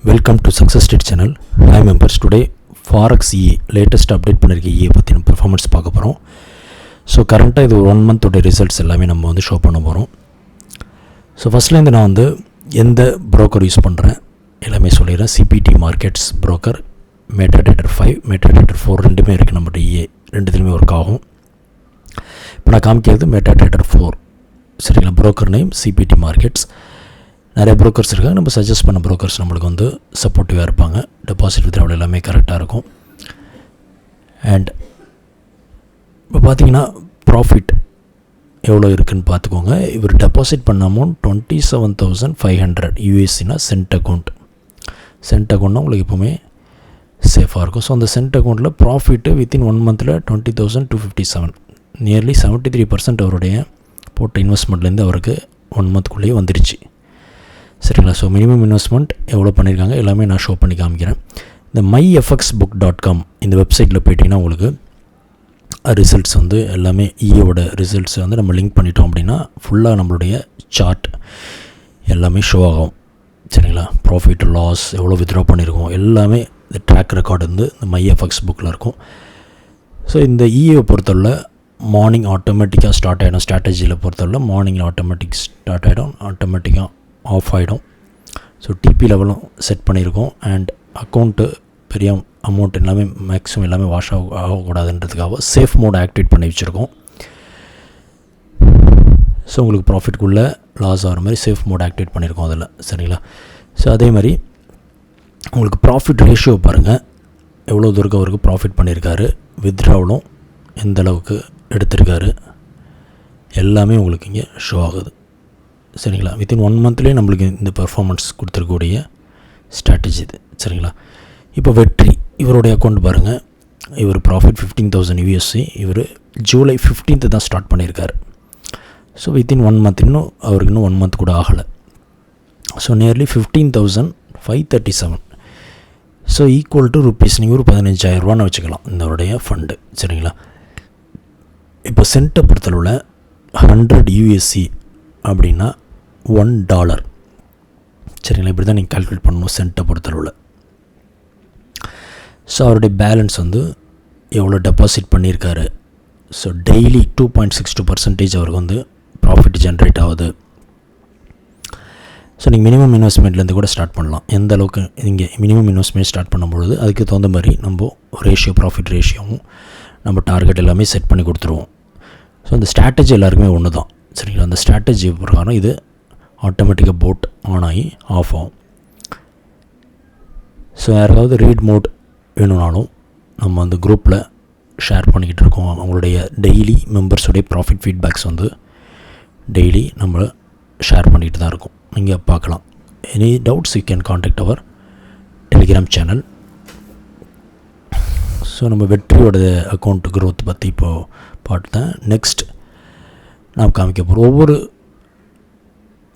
Welcome to success state channel. Hi members, today forex latest update பண்ணியிருக்க பற்றி நம்ம performance பார்க்க போகிறோம். ஸோ கரண்ட்டாக இது 1 மந்தோடைய ரிசல்ட்ஸ் எல்லாமே நம்ம ஷோ பண்ண போகிறோம். ஸோ ஃபஸ்ட்லேருந்து நான் எந்த ப்ரோக்கர் யூஸ் பண்ணுறேன் எல்லாமே சொல்லிடுறேன். சிபிடி மார்க்கெட்ஸ் ப்ரோக்கர், மெட்டாடேட்டர் 5, மெட்டாடேட்டர் 4 ரெண்டுமே இருக்குது நம்மகிட்ட. ரெண்டுத்துலேயுமே ஒர்க் ஆகும். இப்போ நான் காமிக்கிறது மெட்டாடேட்டர் 4. சரிங்களா? Broker name CBT markets. நிறைய ப்ரோக்கர்ஸ் இருக்காங்க. நம்ம சஜஸ்ட் பண்ண ப்ரோக்கர்ஸ் நம்மளுக்கு சப்போர்ட்டிவாக இருப்பாங்க. டெபாசிட் வித்ட்ராவல் எல்லாமே கரெக்டாக இருக்கும். அண்ட் இப்போ பார்த்தீங்கன்னா ப்ராஃபிட் எவ்வளோ இருக்குதுன்னு பார்த்துக்கோங்க. இவர் டெபாசிட் பண்ண அமௌண்ட் 27,500 யூஎஸ்சினா சென்ட் அக்கௌண்ட். சென்ட் அக்கௌண்ட்னா உங்களுக்கு எப்போவுமே சேஃபாக இருக்கும். ஸோ அந்த சென்ட் அக்கௌண்ட்டில் ப்ராஃபிட்டு வித்தின் 1 மந்தில் 20,257, நியர்லி 73% அவருடைய போட்ட இன்வெஸ்ட்மெண்ட்லேருந்து அவருக்கு 1 மந்த்க்குள்ளேயே வந்துடுச்சு. சரிங்களா? ஸோ மினிமம் இன்வெஸ்ட்மெண்ட் எவ்வளோ பண்ணியிருக்காங்க எல்லாமே நான் ஷோ பண்ணி காமிக்கிறேன். இந்த myfxbook.com இந்த வெப்சைட்டில் போய்ட்டிங்கன்னா உங்களுக்கு ரிசல்ட்ஸ் எல்லாமே இஏவோட ரிசல்ட்ஸ் நம்ம லிங்க் பண்ணிட்டோம் அப்படின்னா ஃபுல்லாக நம்மளுடைய சார்ட் எல்லாமே ஷோ ஆகும். சரிங்களா? ப்ராஃபிட், லாஸ், எவ்வளோ வித்ட்ரா பண்ணியிருக்கோம் எல்லாமே இந்த ட்ராக் ரெக்கார்டு இந்த myfxbookல இருக்கும். ஸோ இந்த இஏவை பொறுத்தவரை மார்னிங் ஆட்டோமேட்டிக்காக ஸ்டார்ட் ஆகிடும். ஸ்ட்ராட்டஜியில் பொறுத்தவரை மார்னிங்கில் ஆட்டோமேட்டிக் ஸ்டார்ட் ஆகிடும், ஆட்டோமேட்டிக்காக ஆஃப் ஆகிடும். ஸோ டிபி லெவலும் செட் பண்ணியிருக்கோம். அண்ட் அக்கௌண்ட்டு பெரிய அமௌண்ட் எல்லாமே மேக்ஸிமம் எல்லாமே வாஷ் ஆகக்கூடாதுன்றதுக்காக சேஃப் மோட் ஆக்டிவேட் பண்ணி வச்சுருக்கோம். ஸோ உங்களுக்கு ப்ராஃபிட்குள்ளே லாஸ் ஆகிற மாதிரி சேஃப் மோட் ஆக்டிவேட் பண்ணியிருக்கோம் அதில். சரிங்களா? ஸோ அதே மாதிரி உங்களுக்கு ப்ராஃபிட் ரேஷியோ பாருங்கள், எவ்வளோ தூரம் அவருக்கு ப்ராஃபிட் பண்ணியிருக்காரு, வித்ட்ராவலும் எந்த அளவுக்கு எடுத்திருக்காரு எல்லாமே உங்களுக்கு இங்கே ஷோ ஆகுது. சரிங்களா? வித்தின் 1 மந்த்லேயே நம்மளுக்கு இந்த பெர்ஃபார்மன்ஸ் கொடுத்துருக்கக்கூடிய ஸ்ட்ராட்டஜி இது. சரிங்களா? இப்போ வெற்றி இவருடைய அக்கௌண்ட் பாருங்கள். இவர் ப்ராஃபிட் 15,000 யூஎஸ்சி. இவர் ஜூலை 15th தான் ஸ்டார்ட் பண்ணியிருக்காரு. ஸோ வித்தின் 1 மந்த், அவருக்கு இன்னும் 1 மந்த் கூட ஆகலை. So nearly 15,537. So equal to rupees நீங்கள் ஒரு 15,000 வச்சுக்கலாம் இந்தவருடைய ஃபண்டு. சரிங்களா? இப்போ சென்ட்டை பொறுத்தளவில் 100 யூஎஸ்சி அப்படின்னா $1. சரிங்களா? இப்படி தான் நீங்கள் கால்குலேட் பண்ணணும் சென்ட்டை பொறுத்தளவில். ஸோ அவருடைய பேலன்ஸ் எவ்வளோ டெபாசிட் பண்ணியிருக்காரு. ஸோ டெய்லி 2.62% அவருக்கு ப்ராஃபிட் ஜென்ரேட் ஆகுது. ஸோ நீங்கள் மினிமம் இன்வெஸ்ட்மெண்ட்லேருந்து கூட ஸ்டார்ட் பண்ணலாம். எந்த அளவுக்கு நீங்கள் மினிமம் இன்வெஸ்ட்மெண்ட் ஸ்டார்ட் பண்ணும்பொழுது அதுக்கு தகுந்த மாதிரி நம்ம ரேஷியோ, ப்ராஃபிட் ரேஷியோவும் நம்ம டார்கெட் எல்லாமே செட் பண்ணி கொடுத்துருவோம். ஸோ அந்த ஸ்ட்ராட்டஜி எல்லாருக்குமே ஒன்று தான். சரிங்களா? அந்த ஸ்ட்ராட்டஜி பிரகாரம் இது ஆட்டோமேட்டிக்காக போட் ஆன் ஆகி ஆஃப் ஆகும். ஸோ யாராவது ரீட் மோட் வேணும்னாலும் நம்ம குரூப்பில் ஷேர் பண்ணிக்கிட்டு இருக்கோம். அவங்களுடைய டெய்லி மெம்பர்ஸுடைய ப்ராஃபிட் ஃபீட்பேக்ஸ் டெய்லி நம்ம ஷேர் பண்ணிக்கிட்டு தான் இருக்கோம். நீங்கள் பார்க்கலாம். Any doubts you can contact our telegram channel. So நம்ம வெற்றியோட அக்கௌண்ட் க்ரோத் பற்றி இப்போது பார்த்தேன். நெக்ஸ்ட் நாம் காமிக்க போகிறோம். ஒவ்வொரு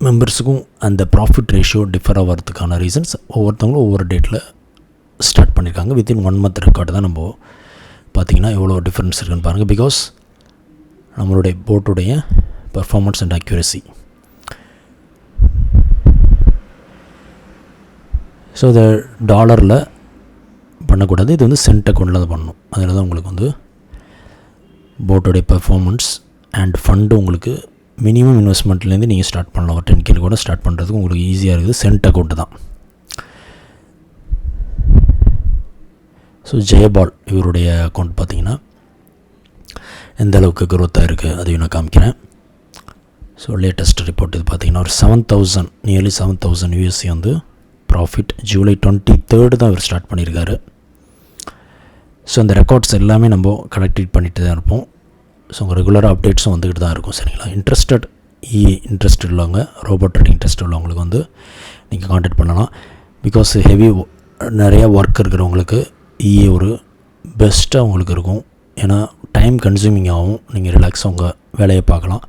மெம்பர்ஸுக்கும் அந்த ப்ராஃபிட் ரேஷியோ டிஃபர் ஆகிறதுக்கான ரீசன்ஸ் ஒவ்வொருத்தவங்களும் ஒவ்வொரு டேட்டில் ஸ்டார்ட் பண்ணியிருக்காங்க. வித்தின் 1 மந்த் ரெக்கார்டு தான் நம்ம பார்த்திங்கன்னா எவ்வளோ டிஃப்ரென்ஸ் இருக்குன்னு பாருங்கள். பிகாஸ் நம்மளுடைய போட்டுடைய பர்ஃபார்மன்ஸ் அண்ட் அக்யூரசி. ஸோ இதை டாலரில் பண்ணக்கூடாது, இது சென்ட் அக்கௌண்ட்டில் தான் பண்ணணும். அதில் தான் உங்களுக்கு போட்டோடைய பர்ஃபார்மன்ஸ் அண்ட் ஃபண்டு உங்களுக்கு மினிமம் இன்வெஸ்ட்மெண்ட்லேருந்து நீங்கள் ஸ்டார்ட் பண்ணலாம். ஒரு 10K கூட ஸ்டார்ட் பண்ணுறதுக்கு உங்களுக்கு ஈஸியாக இருக்குது. சென்ட் அக்கௌண்ட்டு தான். ஸோ ஜெயபால் இவருடைய அக்கௌண்ட் பார்த்திங்கன்னா எந்த அளவுக்கு க்ரோத்தாக இருக்குது அதையும் நான் காமிக்கிறேன். ஸோ லேட்டஸ்ட் ரிப்போர்ட் இது பார்த்திங்கன்னா ஒரு 7,000, nearly 7,000 USC profit. July 23rd தான் இவர் ஸ்டார்ட் பண்ணியிருக்காரு. ஸோ அந்த ரெக்கார்ட்ஸ் எல்லாமே நம்ம கலெக்ட் பண்ணிட்டு தான் இருப்போம். ஸோ உங்கள் ரெகுலராக அப்டேட்ஸும் வந்துக்கிட்டு தான் இருக்கும். சரிங்களா? இன்ட்ரெஸ்ட் உள்ளவங்க, ரோபோட் ட்ரேடிங் இன்ட்ரெஸ்ட் உள்ளவங்களுக்கு நீங்கள் கான்டாக்ட் பண்ணலாம். பிகாஸ் ஹெவி நிறையா ஒர்க் இருக்கிறவங்களுக்கு இஏ ஒரு பெஸ்ட்டாக உங்களுக்கு இருக்கும். ஏன்னா டைம் கன்சியூமிங் ஆகும். நீங்கள் ரிலாக்ஸாக உங்கள் வேலையை பார்க்கலாம்.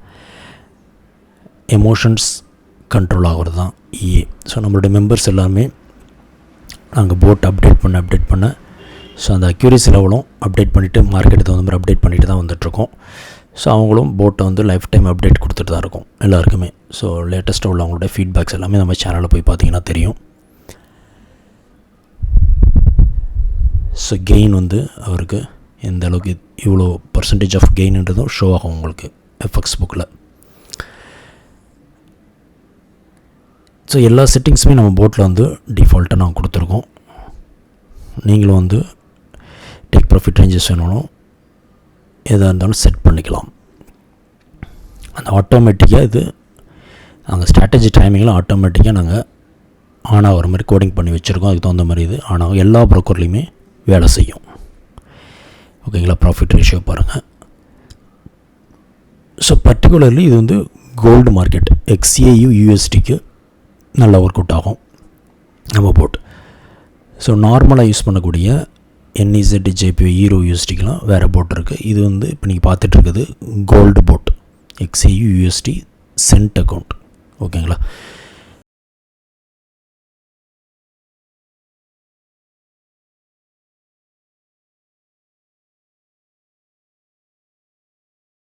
எமோஷன்ஸ் கண்ட்ரோல் ஆகிறது தான் இஏ. ஸோ நம்மளுடைய மெம்பர்ஸ் எல்லாருமே நாங்கள் போட் அப்டேட் பண்ண ஸோ அந்த அக்யூரேசி லெவலும் அப்டேட் பண்ணிவிட்டு மார்க்கெட்டு தகுந்த மாதிரி அப்டேட் பண்ணிவிட்டு தான் வந்துட்டுருக்கோம். ஸோ அவங்களும் போட்டை லைஃப் டைம் அப்டேட் கொடுத்துட்டு தான் இருக்கும் எல்லாருக்குமே. ஸோ லேட்டஸ்ட்டாக உள்ள அவங்களோட ஃபீட்பேக்ஸ் எல்லாமே நம்ம சேனலில் போய் பார்த்தீங்கன்னா தெரியும். ஸோ கெயின் வந்து அவருக்கு எந்த அளவுக்கு இவ்வளோ பர்சன்டேஜ் ஆஃப் கெயின்ன்றதும் ஷோ ஆகும் உங்களுக்கு எஃப்எக்ஸ் புக்கில். ஸோ எல்லா செட்டிங்ஸுமே நம்ம போட்டில் வந்து டிஃபால்ட்டாக நான் கொடுத்துருக்கோம். நீங்களும் வந்து டேக் ப்ராஃபிட் ரேஞ்சஸ் வேணும் எதாக இருந்தாலும் செட் பண்ணிக்கலாம். அந்த ஆட்டோமேட்டிக்காக இது நாங்கள் ஸ்ட்ராட்டஜி டைமிங்கில் ஆட்டோமேட்டிக்காக நாங்கள் ஆன் ஆகிற மாதிரி கோடிங் பண்ணி வச்சுருக்கோம். அதுக்கு தகுந்த மாதிரி இது ஆனால் எல்லா ப்ரோக்கர்லேயுமே வேலை செய்யும். ஓகேங்களா? ப்ராஃபிட் ரேஷியோ பாருங்கள். ஸோ பர்டிகுலர்லி இது வந்து கோல்டு மார்க்கெட் XAU USDக்கு நல்லா ஒர்க் அவுட் ஆகும் நம்ம போட். ஸோ நார்மலாக யூஸ் பண்ணக்கூடிய NEZ JPY ஈரோ USDக்கெலாம் வேறு போட் இருக்குது. இது வந்து இப்போ நீங்கள் பார்த்துட்ருக்குது gold bot XAU USD cent account. ஓகேங்களா?